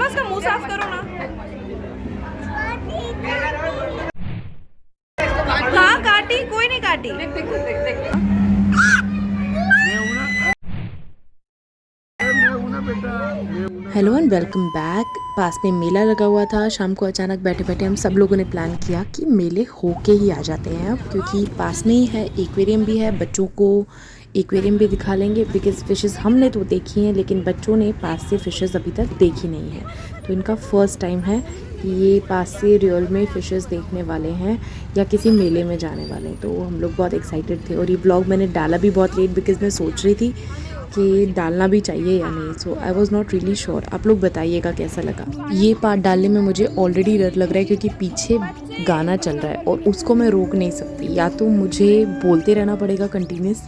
मम्मा इसका मुंह साफ करो ना। कहाँ काटी? कोई नहीं काटी। Hello and welcome back. पास में मेला लगा हुआ था। शाम को अचानक बैठे बैठे हम सब लोगों ने प्लान किया कि मेले होके ही आ जाते हैं अब, क्योंकि पास में ही है, एक्वेरियम भी है, बच्चों को एक्वेरियम भी दिखा लेंगे। बिकॉज फ़िशेस हमने तो देखी हैं लेकिन बच्चों ने पास से फ़िशेस अभी तक देखी नहीं है, तो इनका फ़र्स्ट टाइम है कि ये पास से रियल में फ़िशेस देखने वाले हैं या किसी मेले में जाने वाले हैं। तो हम लोग बहुत एक्साइटेड थे और ये ब्लॉग मैंने डाला भी बहुत लेट बिकॉज मैं सोच रही थी कि डालना भी चाहिए या नहीं। So I was not really sure. आप लोग बताइएगा कैसा लगा। ये पार्ट डालने में मुझे ऑलरेडी डर लग रहा है क्योंकि पीछे गाना चल रहा है और उसको मैं रोक नहीं सकती। या तो मुझे बोलते रहना पड़ेगा कंटिन्यूस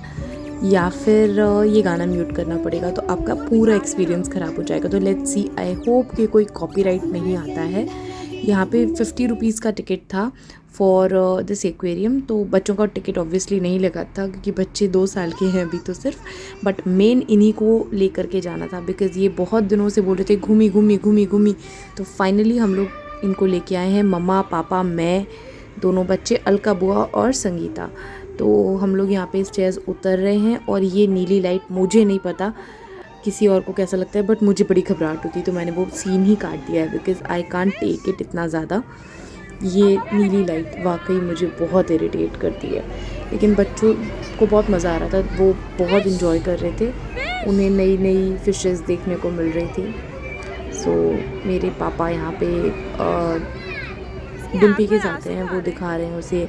या फिर ये गाना म्यूट करना पड़ेगा, तो आपका पूरा एक्सपीरियंस ख़राब हो जाएगा। तो लेट्स सी, आई होप कि कोई कॉपीराइट नहीं आता है। यहाँ पे 50 रुपीज़ का टिकट था फॉर दिस एक्वेरियम। तो बच्चों का टिकट ऑब्वियसली नहीं लगा था क्योंकि बच्चे 2 साल के हैं अभी तो सिर्फ, बट मेन इन्हीं को लेकर के जाना था बिकॉज़ ये बहुत दिनों से बोल रहे थे घूमी घूमी घूमी घूमी। तो फाइनली हम लोग इनको लेके आए हैं, मम्मा पापा मैं, दोनों बच्चे, अलका बुआ और संगीता। तो हम लोग यहाँ पे स्टेयर्स उतर रहे हैं और ये नीली लाइट, मुझे नहीं पता किसी और को कैसा लगता है बट मुझे बड़ी घबराहट होती है, तो मैंने वो सीन ही काट दिया है because I can't take it इतना ज़्यादा। ये नीली लाइट वाकई मुझे बहुत इरिटेट करती है, लेकिन बच्चों को बहुत मज़ा आ रहा था, वो बहुत इन्जॉय कर रहे थे, उन्हें नई नई फ़िशेस देखने को मिल रही थी। सो मेरे पापा यहाँ पे डिम्पी के साथ हैं, वो दिखा रहे हैं उसे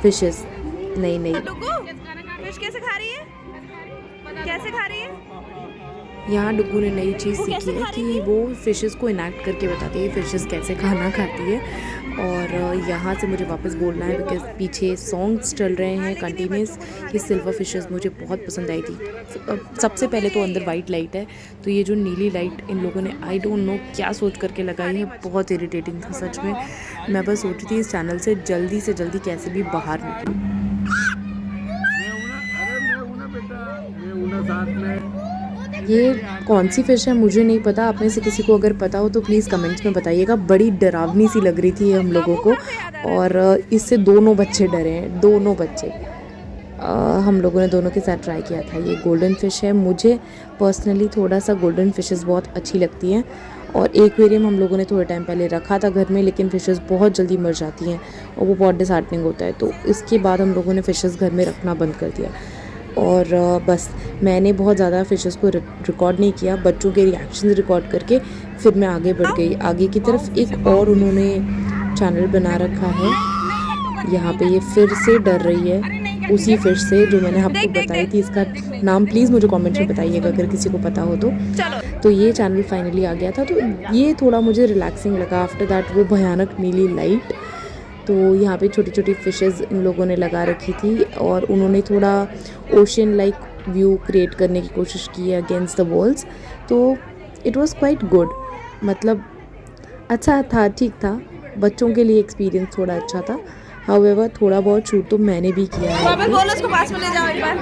फ़िशेस नई नई। फिश कैसे खा रही है? कैसे खा रही है? यहाँ डुग्गू ने नई चीज़ सीखी है कि वो फ़िशेस को इनैक्ट करके बताती है फ़िशेस कैसे खाना खाती है। और यहाँ से मुझे वापस बोलना है बिकॉज़ पीछे सॉन्ग्स चल रहे हैं कंटिन्यूस। ये सिल्वर फ़िशेस मुझे बहुत पसंद आई थी। सबसे पहले तो अंदर वाइट लाइट है, तो ये जो नीली लाइट इन लोगों ने आई डोंट नो क्या सोच करके लगाई है, बहुत इरिटेटिंग था सच में। मैं बस सोच रही थी इस चैनल से जल्दी कैसे भी बाहर निकलूँ। ये कौन सी फ़िश है मुझे नहीं पता, आप में से किसी को अगर पता हो तो प्लीज़ कमेंट्स में बताइएगा। बड़ी डरावनी सी लग रही थी ये हम लोगों को और इससे दोनों बच्चे डरे हैं, दोनों बच्चे। हम लोगों ने दोनों के साथ ट्राई किया था। ये गोल्डन फ़िश है, मुझे पर्सनली थोड़ा सा गोल्डन फ़िशेस बहुत अच्छी लगती हैं और एक्वेरियम हम लोगों ने थोड़े टाइम पहले रखा था घर में, लेकिन फ़िशेस बहुत जल्दी मर जाती हैं और वो बहुत डिसहार्टनिंग होता है, तो इसके बाद हम लोगों ने फ़िशेस घर में रखना बंद कर दिया। और बस मैंने बहुत ज़्यादा फ़िशेस को रिकॉर्ड नहीं किया, बच्चों के रिएक्शंस रिकॉर्ड करके फिर मैं आगे बढ़ गई। आगे की तरफ एक और उन्होंने चैनल बना रखा है, यहाँ पे ये फिर से डर रही है उसी फ़िश से जो मैंने आपको बताई थी। इसका नाम प्लीज़ मुझे कमेंट्स में बताइएगा अगर किसी को पता हो तो ये चैनल फाइनली आ गया था, तो ये थोड़ा मुझे रिलैक्सिंग लगा। आफ्टर दैट वो भयानक नीली लाइट, तो यहाँ पे छोटी छोटी फ़िशेस इन लोगों ने लगा रखी थी और उन्होंने थोड़ा ओशन लाइक व्यू क्रिएट करने की कोशिश की है अगेंस्ट द वॉल्स। तो इट वाज क्वाइट गुड, मतलब अच्छा था, ठीक था। बच्चों के लिए एक्सपीरियंस थोड़ा अच्छा था। हाउएवर थोड़ा बहुत शूट तो मैंने भी किया है। वापस बोलो उसको, पास में ले जाओ एक बार।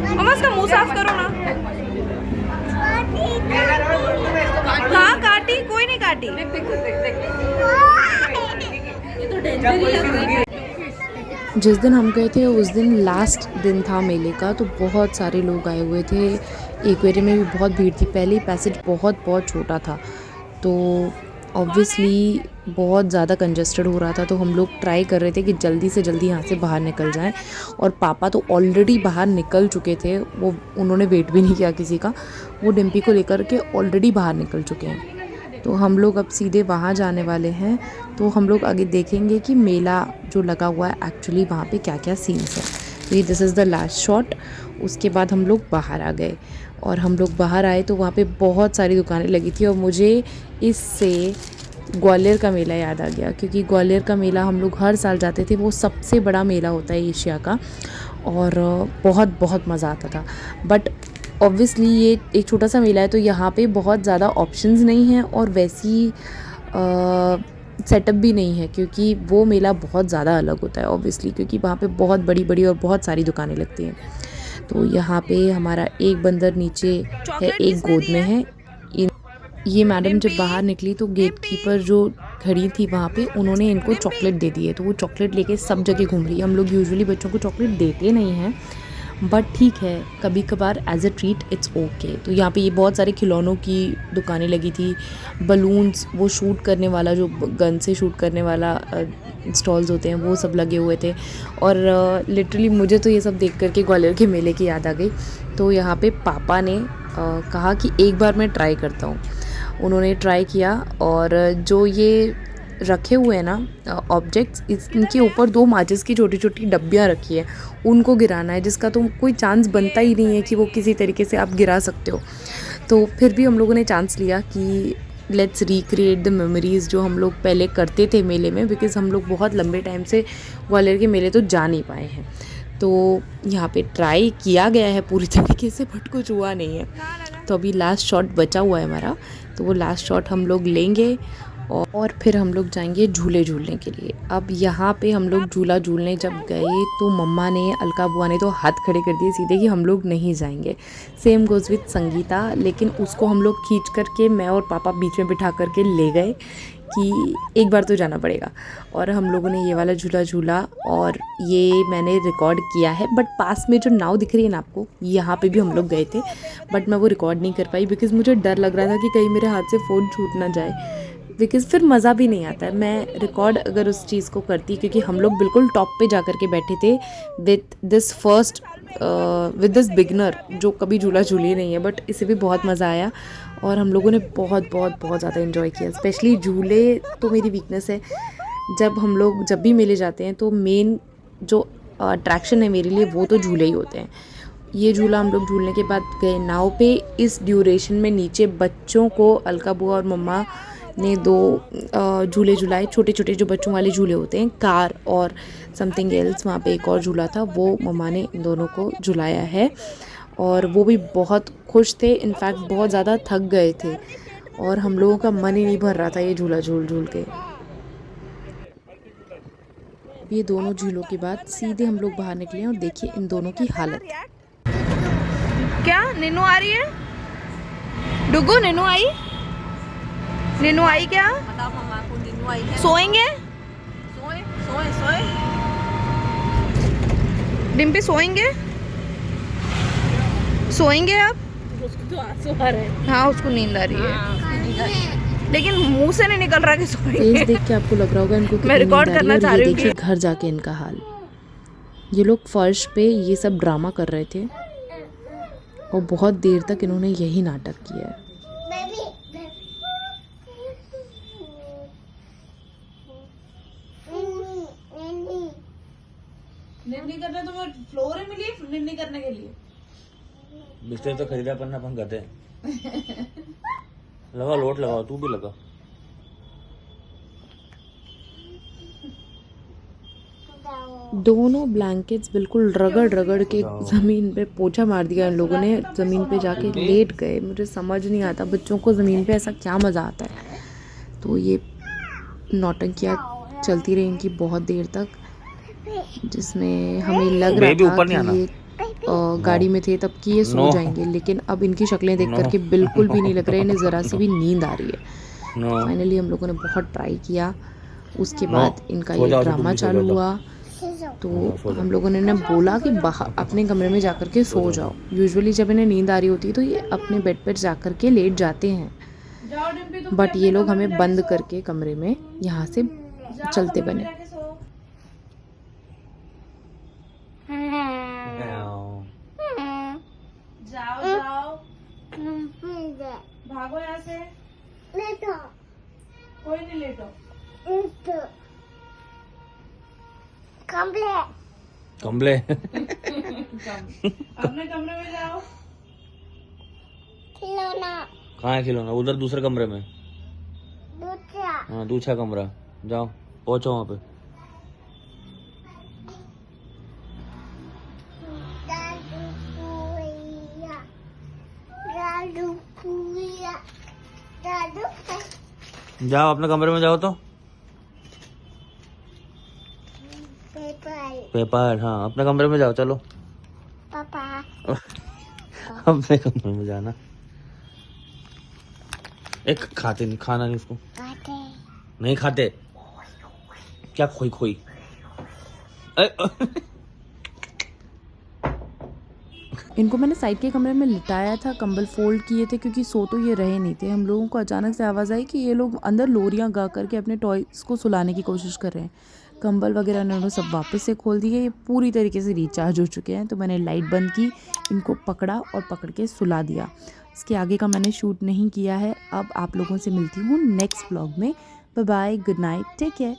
मम्मा इसका मुंह साफ करो ना। कहाँ काटी? कोई नहीं काटी। जिस दिन हम गए थे उस दिन लास्ट दिन था मेले का, तो बहुत सारे लोग आए हुए थे। एक्वेरियम में भी बहुत भीड़ थी। पहले ही पैसेज बहुत छोटा था, तो ऑब्वियसली बहुत ज़्यादा कंजस्टेड हो रहा था। तो हम लोग ट्राई कर रहे थे कि जल्दी से जल्दी यहाँ से बाहर निकल जाएं, और पापा तो ऑलरेडी बाहर निकल चुके थे। वो उन्होंने वेट भी नहीं किया किसी का, वो डिम्पी को लेकर के ऑलरेडी बाहर निकल चुके हैं। तो हम लोग अब सीधे वहाँ जाने वाले हैं, तो हम लोग आगे देखेंगे कि मेला जो लगा हुआ है एक्चुअली वहाँ पे क्या क्या सीन्स हैं। तो ये this is the last shot. उसके बाद हम लोग बाहर आ गए और हम लोग बाहर आए तो वहाँ पे बहुत सारी दुकानें लगी थी और मुझे इससे ग्वालियर का मेला याद आ गया, क्योंकि ग्वालियर का मेला हम लोग हर साल जाते थे। वो सबसे बड़ा मेला होता है एशिया का और बहुत मज़ा आता था। बट ऑब्वियसली ये एक छोटा सा मेला है तो यहाँ पे बहुत ज़्यादा ऑप्शंस नहीं हैं और वैसी सेटअप भी नहीं है, क्योंकि वो मेला बहुत ज़्यादा अलग होता है ऑब्वियसली, क्योंकि वहाँ पे बहुत बड़ी और बहुत सारी दुकानें लगती हैं। तो यहाँ पे हमारा एक बंदर नीचे है, एक गोद में है। ये मैडम जब बाहर निकली तो गेट कीपर जो खड़ी थी वहाँ पे, उन्होंने इनको चॉकलेट दे दी है, तो वो चॉकलेट लेके सब जगह घूम रही है। हम लोग यूजुअली बच्चों को चॉकलेट देते नहीं हैं, बट ठीक है, कभी कभार as a treat it's okay. तो यहाँ पे ये बहुत सारे खिलौनों की दुकानें लगी थी, बलून्स, वो शूट करने वाला, जो गन से शूट करने वाला स्टॉल्स होते हैं, वो सब लगे हुए थे। और लिटरली मुझे तो ये सब देख करके ग्वालियर के मेले की याद आ गई। तो यहाँ पे पापा ने कहा कि एक बार मैं ट्राई करता हूँ। उन्होंने ट्राई किया, और जो ये रखे हुए हैं ना ऑब्जेक्ट्स, इनके ऊपर 2 माचिस की छोटी छोटी डब्बियाँ रखी है, उनको गिराना है, जिसका तो कोई चांस बनता ही नहीं है कि वो किसी तरीके से आप गिरा सकते हो। तो फिर भी हम लोगों ने चांस लिया कि लेट्स रिक्रिएट द मेमोरीज़ जो हम लोग पहले करते थे मेले में, बिकॉज़ हम लोग बहुत लंबे टाइम से ग्वालियर के मेले तो जा नहीं पाए हैं। तो यहाँ पे ट्राई किया गया है पूरी तरीके से, बट कुछ हुआ नहीं है। तो अभी लास्ट शॉट बचा हुआ है हमारा, तो वो लास्ट शॉट हम लोग लेंगे और फिर हम लोग जाएंगे झूले झूलने के लिए। अब यहाँ पे हम लोग झूला झूलने जब गए तो मम्मा ने, अलका बुआ ने तो हाथ खड़े कर दिए सीधे कि हम लोग नहीं जाएंगे। सेम गोज़ विद संगीता, लेकिन उसको हम लोग खींच करके मैं और पापा बीच में बिठा करके ले गए कि एक बार तो जाना पड़ेगा। और हम लोगों ने ये वाला झूला झूला, और ये मैंने रिकॉर्ड किया है। बट पास में जो नाव दिख रही है ना आपको, यहाँ पे भी हम लोग गए थे, बट मैं वो रिकॉर्ड नहीं कर पाई बिकॉज़ मुझे डर लग रहा था कि कहीं मेरे हाथ से फ़ोन छूट ना जाए, बिकॉज़ फिर मज़ा भी नहीं आता है। मैं रिकॉर्ड अगर उस चीज़ को करती, क्योंकि हम लोग बिल्कुल टॉप पे जा कर के बैठे थे विद दिस बिगनर जो कभी झूला झूली नहीं है, बट इसे भी बहुत मज़ा आया और हम लोगों ने बहुत बहुत बहुत ज़्यादा इन्जॉय किया। स्पेशली झूले तो मेरी वीकनेस है। जब भी मेले जाते हैं तो मेन जो अट्रैक्शन है मेरे लिए वो तो झूले ही होते हैं। ये झूला हम लोग झूलने के बाद गए नाव पे। इस ड्यूरेशन में नीचे बच्चों को अलका बुआ और मम्मा ने 2 झूले झुलाए, छोटे छोटे जो बच्चों वाले झूले होते हैं, कार और समथिंग एल्स। वहाँ पे एक और झूला था, वो मम्मा ने इन दोनों को झुलाया है और वो भी बहुत खुश थे। इनफैक्ट बहुत ज़्यादा थक गए थे और हम लोगों का मन ही नहीं भर रहा था ये झूला झूल झूल के। ये दोनों झूलों के बाद सीधे हम लोग बाहर निकले और देखिए इन दोनों की हालत। क्या नीनू आ रही है? डुगू नीनू आई? नीनू आई क्या? बताओ मम्मा को नीनू आई क्या? सोएंगे? सोए सोए सोए। डिम्पी सोएंगे? सोएंगे आप? उसको तो आंसू आ रहे हैं। हाँ उसको नींद आ रही है, लेकिन मुंह से नहीं निकल रहा कि सोएंगे। फेस देख के आपको लग रहा होगा इनको मैं रिकॉर्ड करना चाह रही हूँ। देखिए घर जाके इनका हाल। ये लोग फर्श पे ये सब ड्रामा कर रहे थे और बहुत देर तक इन्होंने यही नाटक किया है। निन्नी करना तो फ्लोर ही मिली निन्नी करने के लिए। बिस्तर तो खरीदा पन्ना अपन करते हैं। लगा लोट लगाओ, तू भी लगा। दोनों ब्लैंकेट्स बिल्कुल रगड़ रगड़ के ज़मीन पे पोछा मार दिया इन लोगों ने। ज़मीन पे जाके लेट गए। मुझे समझ नहीं आता बच्चों को ज़मीन पे ऐसा क्या मज़ा आता है। तो ये नौटंकियाँ चलती रही इनकी बहुत देर तक, जिसमें हमें लग रहा था कि ये गाड़ी में थे तब कि ये सो जाएंगे, लेकिन अब इनकी शक्लें देख करके बिल्कुल भी नहीं लग रहा है इन्हें ज़रा सी भी नींद आ रही है। फाइनली हम लोगों ने बहुत ट्राई किया। उसके बाद इनका ये ड्रामा चालू हुआ। तो हम लोगों ने बोला कि बाहर अपने कमरे में जाकर के सो जाओ। यूजुअली जब इन्हें नींद आ रही होती है तो ये अपने बेड पर जा कर के लेट जाते हैं, बट ये लोग हमें बंद करके कमरे में यहाँ से चलते बने। जाओ जाओ भागो यहाँ से। लेटो कोई नहीं, लेटो कमले अपने कमरे में जाओ। खिलौना कहाँ है? खिलौना उधर दूसरे कमरे में। हाँ दूसरा कमरा, जाओ पहुंचो वहाँ पे। जाओ अपने कमरे में जाओ। तो पेपर, हाँ अपने कमरे में जाओ। चलो पापा अपने कमरे में जाना। एक खाते नहीं, खाना नहीं उसको, नहीं खाते। क्या खोई खोई? इनको मैंने साइड के कमरे में लिटाया था, कंबल फोल्ड किए थे क्योंकि सो तो ये रहे नहीं थे। हम लोगों को अचानक से आवाज़ आई कि ये लोग अंदर लोरियां गा करके अपने टॉयज़ को सुलाने की कोशिश कर रहे हैं। कंबल वगैरह उन्होंने सब वापस से खोल दिए, ये पूरी तरीके से रिचार्ज हो चुके हैं। तो मैंने लाइट बंद की, इनको पकड़ा और पकड़ के सुला दिया। इसके आगे का मैंने शूट नहीं किया है। अब आप लोगों से मिलती हूँ नेक्स्ट व्लॉग में। Bye bye, good night, take care.